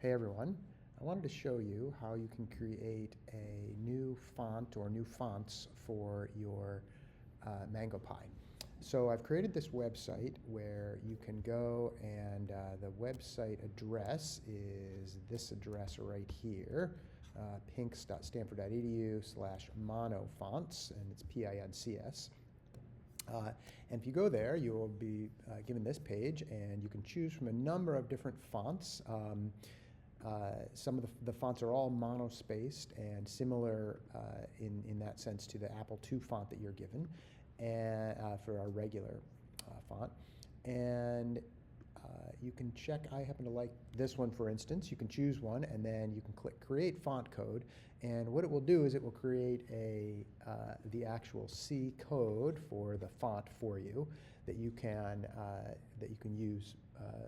Hey everyone, I wanted to show you how you can create a new font or new fonts for your Mango Pie. So I've created this website where you can go and the website address is this address right here, pinks.stanford.edu/monofonts, and it's PINCS. And if you go there, you will be given this page, and you can choose from a number of different fonts. Some of the fonts are all monospaced and similar in that sense to the Apple II font that you're given, and for our regular font. And you can check, I happen to like this one for instance. You can choose one and then you can click create font code, and what it will do is it will create the actual C code for the font for you that you can use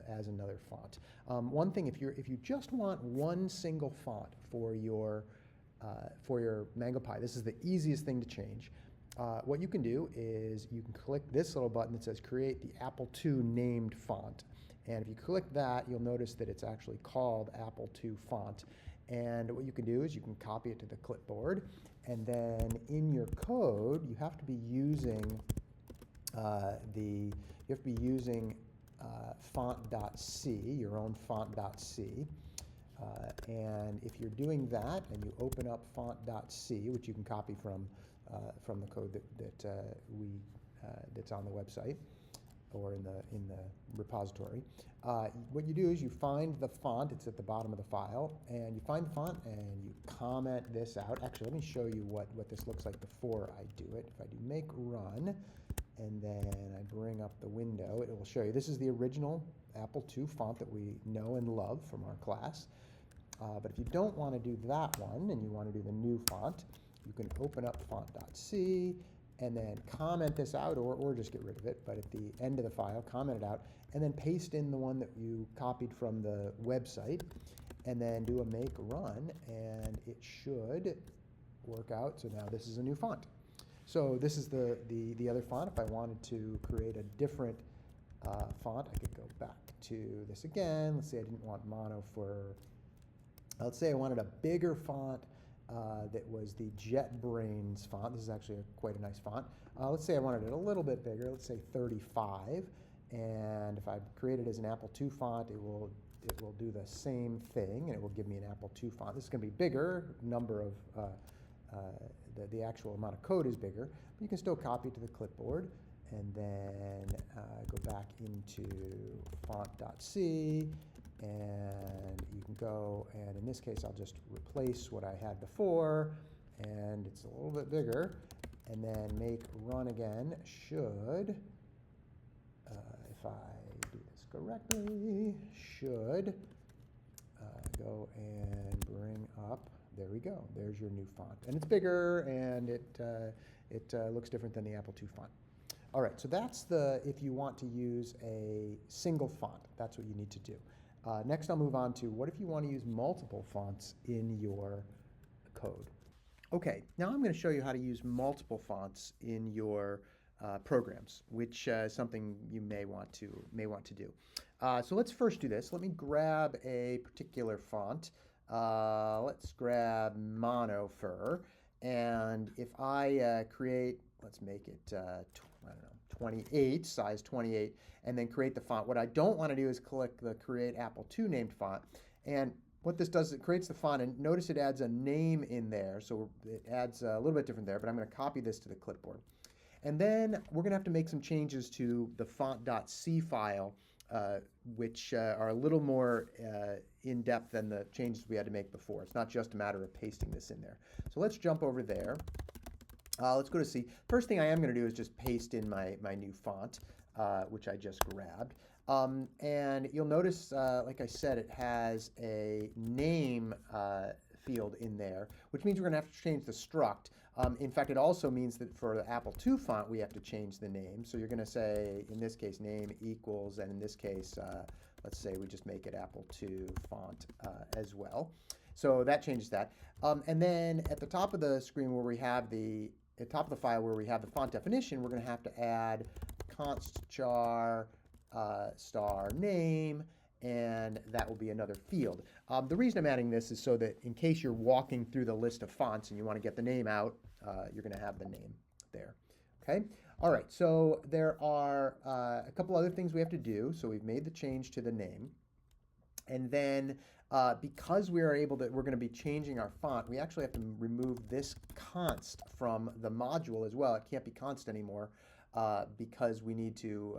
as another font. One thing, if you just want one single font for your Mango Pie, this is the easiest thing to change. What you can do is you can click this little button that says create the Apple II named font. And if you click that, you'll notice that it's actually called Apple II font. And what you can do is you can copy it to the clipboard, and then in your code you have to be using font.c, your own font.c. And if you're doing that and you open up font.c, which you can copy from the code that's on the website or in the repository, what you do is you find the font. It's at the bottom of the file, and you find the font and you comment this out. Actually, let me show you what this looks like before I do it. If I do make run and then I bring up the window, it will show you this is the original Apple II font that we know and love from our class. But if you don't want to do that one and you want to do the new font, you can open up font.c and then comment this out, or just get rid of it, but at the end of the file, comment it out, and then paste in the one that you copied from the website, and then do a make run, and it should work out. So now this is a new font. So this is the other font. If I wanted to create a different font, I could go back to this again. Let's say I didn't want mono for, let's say I wanted a bigger font that was the JetBrains font. This is actually quite a nice font. Let's say I wanted it a little bit bigger, let's say 35. And if I create it as an Apple II font, it will do the same thing, and it will give me an Apple II font. This is going to be bigger, number of, the actual amount of code is bigger, but you can still copy it to the clipboard, and then go back into font.c, and you can go, and in this case I'll just replace what I had before, and it's a little bit bigger, and then make run again should, if I do this correctly, should go and bring up, there we go, there's your new font, and it's bigger, and it looks different than the Apple II font. All right, so that's if you want to use a single font, that's what you need to do. Next I'll move on to what if you want to use multiple fonts in your code. Okay, now I'm going to show you how to use multiple fonts in your programs, which is something you may want to do. So let's first do this. Let me grab a particular font. Let's grab Monofur, and if I create, let's make it, I don't know, 28, size 28, and then create the font. What I don't want to do is click the Create Apple II named font. And what this does is it creates the font, and notice it adds a name in there, so it adds a little bit different there, but I'm going to copy this to the clipboard. And then we're going to have to make some changes to the font.c file, which are a little more in-depth than the changes we had to make before. It's not just a matter of pasting this in there. So let's jump over there. Let's go to C. First thing I am going to do is just paste in my new font, which I just grabbed. And you'll notice, like I said, it has a name field in there, which means we're going to have to change the struct. In fact, it also means that for the Apple II font, we have to change the name. So you're going to say, in this case, name equals, and in this case, let's say we just make it Apple II font as well. So that changes that. And then at the top of the screen where we have at the top of the file where we have the font definition, we're going to have to add const char star name, and that will be another field. The reason I'm adding this is so that in case you're walking through the list of fonts and you want to get the name out, you're going to have the name there. Okay. All right. So there are a couple other things we have to do. So we've made the change to the name. And then because we're going to be changing our font, we actually have to remove this const from the module as well. It can't be const anymore because we need to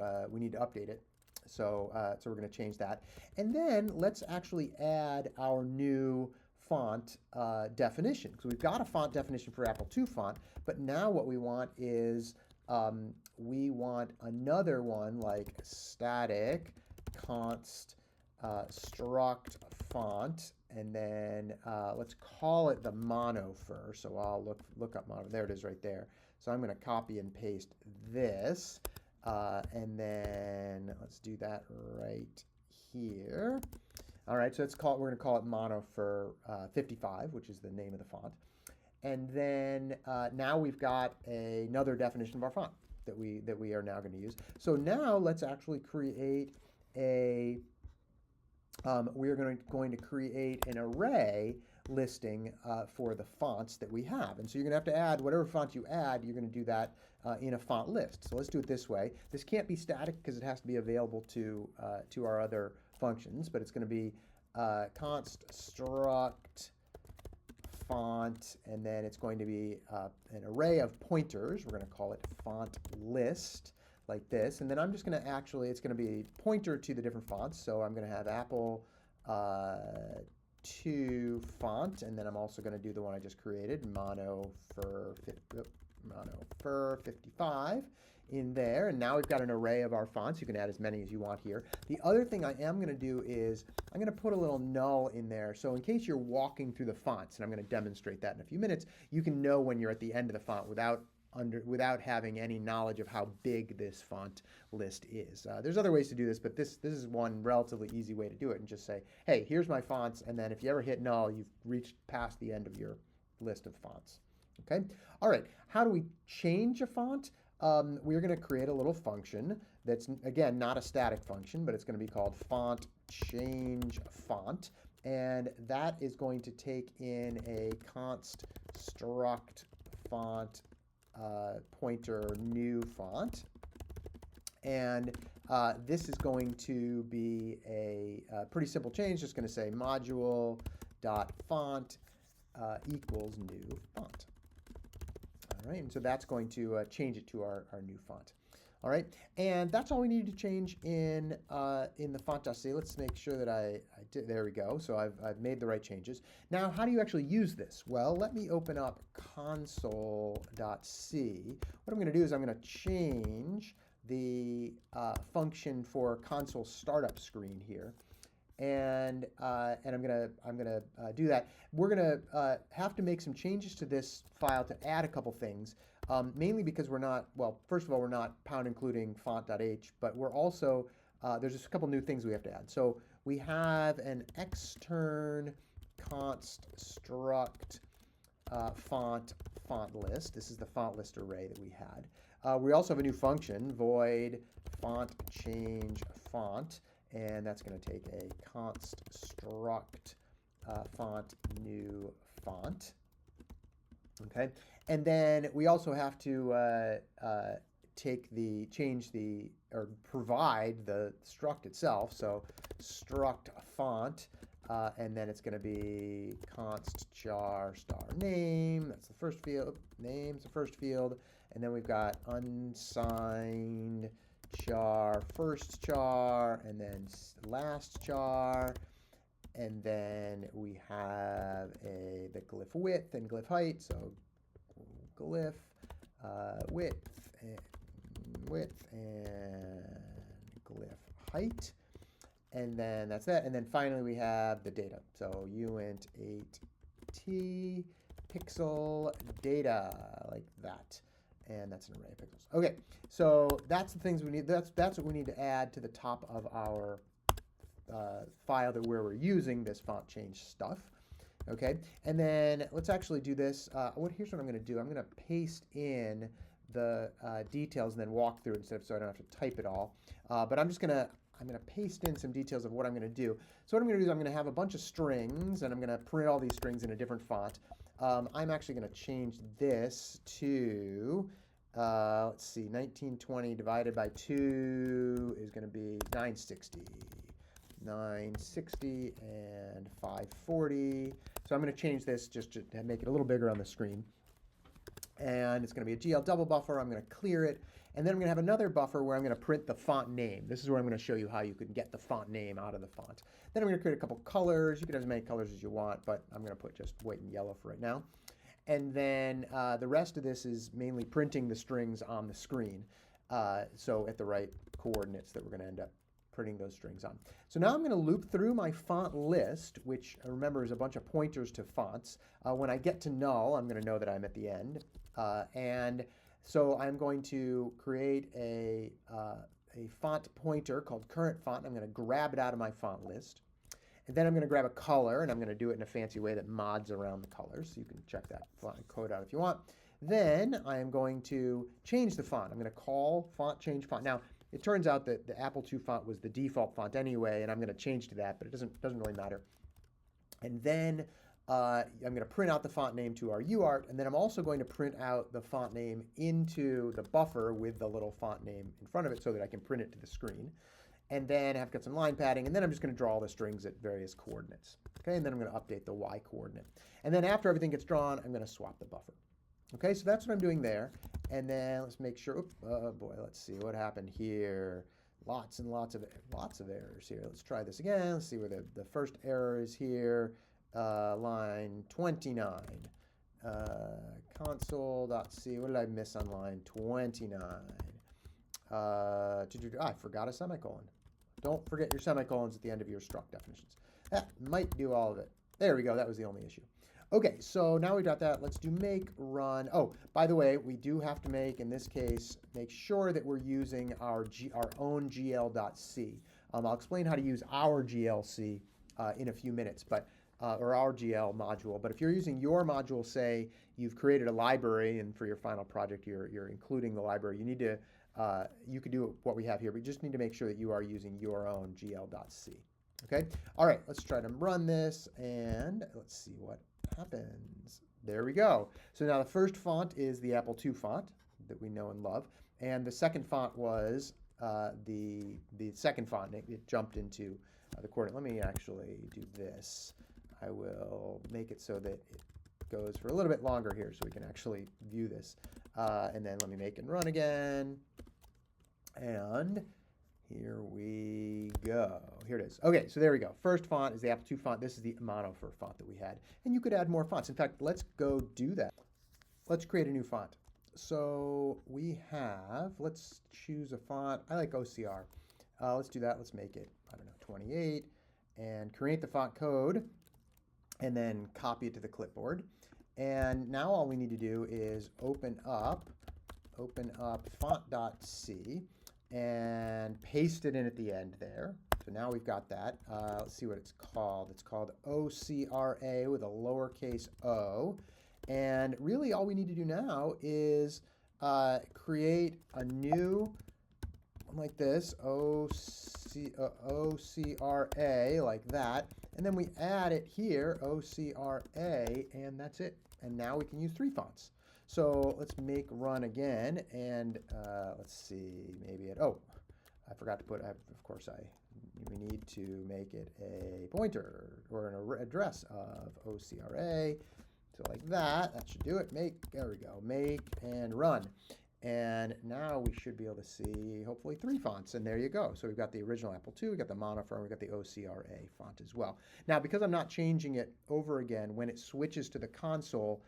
update it. So so we're going to change that. And then let's actually add our new font definition. So we've got a font definition for Apple II font, but now what we want is we want another one like static const struct font, and then let's call it the monofer. So I'll look up mono. There it is right there. So I'm going to copy and paste this, and then let's do that right here. All right, so we're going to call it monofer 55, which is the name of the font. And then now we've got another definition of our font that we are now going to use. So now let's actually create a we're going to create an array listing for the fonts that we have. And so you're going to have to add whatever font you add, you're going to do that in a font list. So let's do it this way. This can't be static because it has to be available to our other functions, but it's going to be const struct font, and then it's going to be an array of pointers. We're going to call it font list, like this. And then I'm just going to it's going to be a pointer to the different fonts. So I'm going to have Apple II font, and then I'm also going to do the one I just created, monofer 55 in there. And now we've got an array of our fonts. You can add as many as you want here. The other thing I am going to do is I'm going to put a little null in there. So in case you're walking through the fonts, and I'm going to demonstrate that in a few minutes, you can know when you're at the end of the font without having any knowledge of how big this font list is. There's other ways to do this, but this is one relatively easy way to do it, and just say, hey, here's my fonts, and then if you ever hit null, you've reached past the end of your list of fonts. Okay? All right, how do we change a font? We're going to create a little function that's, again, not a static function, but it's going to be called font change font, and that is going to take in a const struct font pointer new font, and this is going to be a pretty simple change. Just going to say module.font equals new font. All right, and so that's going to change it to our new font. All right, and that's all we need to change in the font.c. Let's make sure that I did. There we go. So I've made the right changes. Now, how do you actually use this? Well, let me open up console.c. What I'm going to do is I'm going to change the function for console startup screen here, and I'm gonna do that. We're gonna have to make some changes to this file to add a couple things. Mainly because we're not, well, first of all, we're not pound including font.h, but we're also, there's just a couple new things we have to add. So we have an extern const struct font list. This is the font list array that we had. We also have a new function, void font change font, and that's going to take a const struct font new font. Okay, and then we also have to provide the struct itself. So struct font, and then it's going to be const char star name. That's the first field. Name's the first field, and then we've got unsigned char first char, and then last char. And then we have the glyph width and glyph height. So glyph width and glyph height. And then that's that. And then finally we have the data. So uint8t pixel data, like that. And that's an array of pixels. Okay, so that's the things we need. That's what we need to add to the top of our file where we're using this font change stuff. Okay, and then let's actually do this. Here's what I'm going to do. I'm going to paste in the details and then walk through it so I don't have to type it all. But I'm just going to I'm going to paste in some details of what I'm going to do. So what I'm going to do is I'm going to have a bunch of strings, and I'm going to print all these strings in a different font. I'm actually going to change this to, let's see, 1920 divided by 2 is going to be 960. 960 and 540. So I'm going to change this just to make it a little bigger on the screen. And it's going to be a GL double buffer. I'm going to clear it. And then I'm going to have another buffer where I'm going to print the font name. This is where I'm going to show you how you can get the font name out of the font. Then I'm going to create a couple colors. You can have as many colors as you want, but I'm going to put just white and yellow for right now. And then the rest of this is mainly printing the strings on the screen. So at the right coordinates that we're going to end up printing those strings on. So now I'm going to loop through my font list, which remember is a bunch of pointers to fonts. When I get to null, I'm going to know that I'm at the end. And so I'm going to create a font pointer called current font. I'm going to grab it out of my font list. And then I'm going to grab a color, and I'm going to do it in a fancy way that mods around the colors. So you can check that code out if you want. Then I am going to change the font. I'm going to call font change font. Now, it turns out that the Apple II font was the default font anyway, and I'm going to change to that, but it doesn't really matter. And then I'm going to print out the font name to our UART, and then I'm also going to print out the font name into the buffer with the little font name in front of it so that I can print it to the screen. And then I've got some line padding, and then I'm just going to draw all the strings at various coordinates. Okay, and then I'm going to update the Y coordinate. And then after everything gets drawn, I'm going to swap the buffer. Okay, so that's what I'm doing there. And then let's make sure, oh boy, let's see what happened here. Lots and lots of errors here. Let's try this again. Let's see where the first error is here. Line 29. Console.c, what did I miss on line 29? I forgot a semicolon. Don't forget your semicolons at the end of your struct definitions. That might do all of it. There we go, that was the only issue. Okay, so now we got that. Let's do make run. Oh, by the way, we do have to make, in this case, make sure that we're using our own GL.c. I'll explain how to use our GLC in a few minutes, but or our GL module. But if you're using your module, say you've created a library, and for your final project you're including the library, you need to you could do what we have here. We just need to make sure that you are using your own GL.c. Okay. All right. Let's try to run this, and let's see what happens. There we go. So now the first font is the Apple II font that we know and love, and the second font was the second font. It jumped into the coordinate. Let me actually do this. I will make it so that it goes for a little bit longer here so we can actually view this. And then let me make and run again. And here we go. Here it is. Okay, so there we go. First font is the Apple II font. This is the monofer font that we had. And you could add more fonts. In fact, let's go do that. Let's create a new font. So we have, let's choose a font. I like OCR. Let's do that. Let's make it, I don't know, 28. And create the font code. And then copy it to the clipboard. And now all we need to do is open up font.c and paste it in at the end there. So now we've got that. Let's see what it's called. It's called OCRA with a lowercase o. And really all we need to do now is create a new one like this, OCRA, like that. And then we add it here, OCRA, and that's it. And now we can use 3 fonts. So let's make run again, and let's see, maybe I forgot to put, we need to make it a pointer or an address of OCRA. So like that should do it. There we go, make and run. And now we should be able to see, hopefully, 3 fonts, and there you go. So we've got the original Apple II, we've got the monofer, we've got the OCRA font as well. Now, because I'm not changing it over again, when it switches to the console,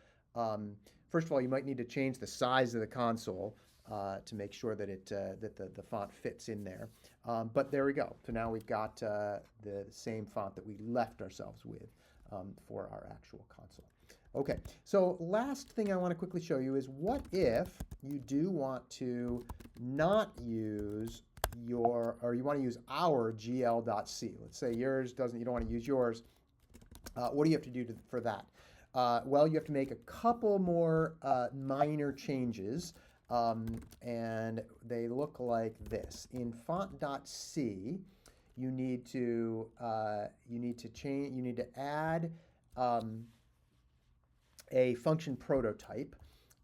first of all, you might need to change the size of the console to make sure that the font fits in there. But there we go. So now we've got the same font that we left ourselves with for our actual console. Okay, so last thing I want to quickly show you is what if you do want to not use you want to use our GL.c. Let's say yours doesn't, you don't want to use yours. What do you have to do for that? Well, you have to make a couple more minor changes, and they look like this. In font.c, you need to change. You need to add a function prototype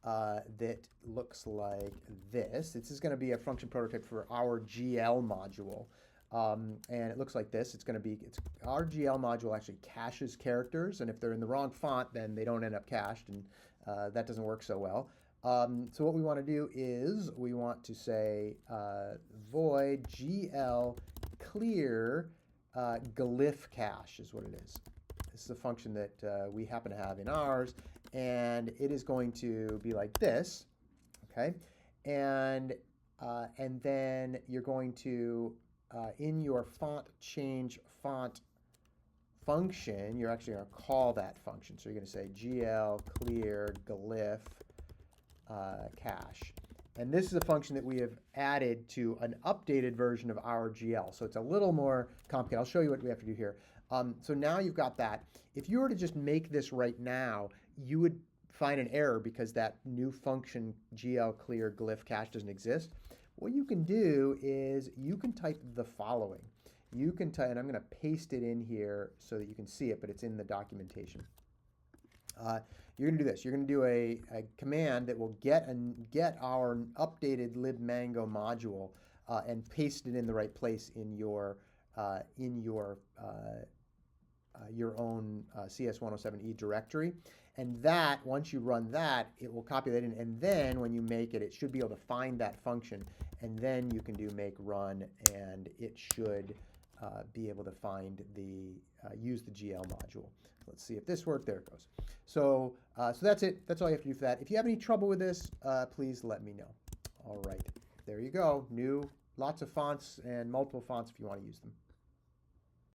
that looks like this. This is going to be a function prototype for our GL module. And it looks like this. It's our GL module actually caches characters, and if they're in the wrong font, then they don't end up cached, and that doesn't work so well. So what we want to do is we want to say void GL clear glyph cache is what it is. This is a function that we happen to have in ours, and it is going to be like this, okay? And then you're going to in your font change font function, you're actually going to call that function. So you're going to say GL clear glyph cache. And this is a function that we have added to an updated version of our GL. So it's a little more complicated. I'll show you what we have to do here. So now you've got that. If you were to just make this right now, you would find an error because that new function GL clear glyph cache doesn't exist. What you can do is you can type the following. You can type, and I'm going to paste it in here so that you can see it, but it's in the documentation. You're going to do this. You're going to do a command that will get our updated libmango module and paste it in the right place in your own CS107E directory. And that, once you run that, it will copy that in. And then when you make it, it should be able to find that function. And then you can do make run, and it should be able to find use the GL module. Let's see if this worked. There it goes. So, so that's it. That's all you have to do for that. If you have any trouble with this, please let me know. All right. There you go. Lots of fonts and multiple fonts if you want to use them.